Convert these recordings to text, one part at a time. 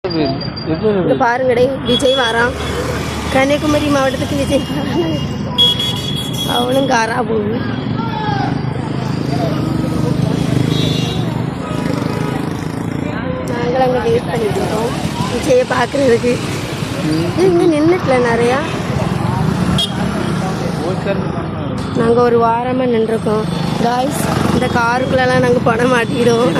இங்க பாருங்கடே, விஜய் வரான். கன்னியாகுமரி மாவட்டத்துக்கு விஜய் வரான். அவனும் காரா போகுது. நாங்கள் அங்கே வெயிட் பண்ணிட்டு இருக்கோம் விஜயை பார்க்குறதுக்கு. இங்கே நின்றுட்டுல நிறையா. நாங்கள் ஒரு வாரமாக நின்றுருக்கோம் காய்ஸ். இந்த காருக்குள்ளெல்லாம் நாங்கள் பணம் மாட்டிக்கிடுவோம்.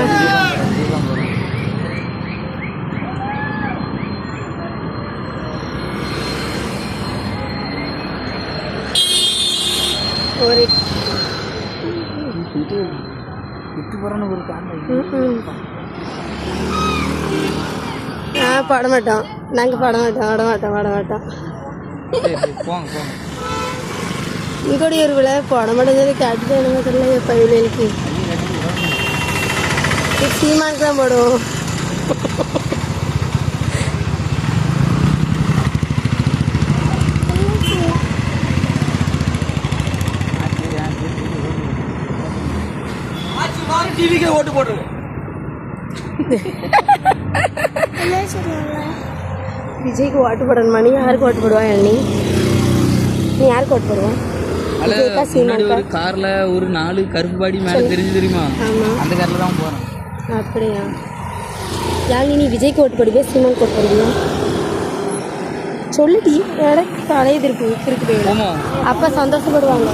ஒரு பட மாட்டோம். நாங்கள் பட மாட்டோம். இங்கோடி ஒரு விழா பட மாட்டோம் சொல்லி கேட்டுட்டு எனக்கு தெரியல. எப்போ விளையாளுக்கு சீமானுக்கு தான் போடுவோம். டிவிக்கே ஓட்டு போட்டுருங்க. விஜய்க்கு ஓட்டு போடணுமா? நீ யாருக்கு ஓட்டு போடுவா? நீ யாருக்கு ஓட்டு போடுவா? ஒரு கார்ல ஒரு 4 கருப்பு பாடி மேல தெரிஞ்சு தெரியுமா? அந்த கார்ல தான் போறேன். அப்படியா? யாழ் நீ விஜய்க்கு ஓட்டு போடுவியா சீமானுக்கு ஓட்டு போடுவியா? சொல்லுடி. தலைய திருப்பு இருக்கு. அப்ப சந்தோஷப்படுவாங்க.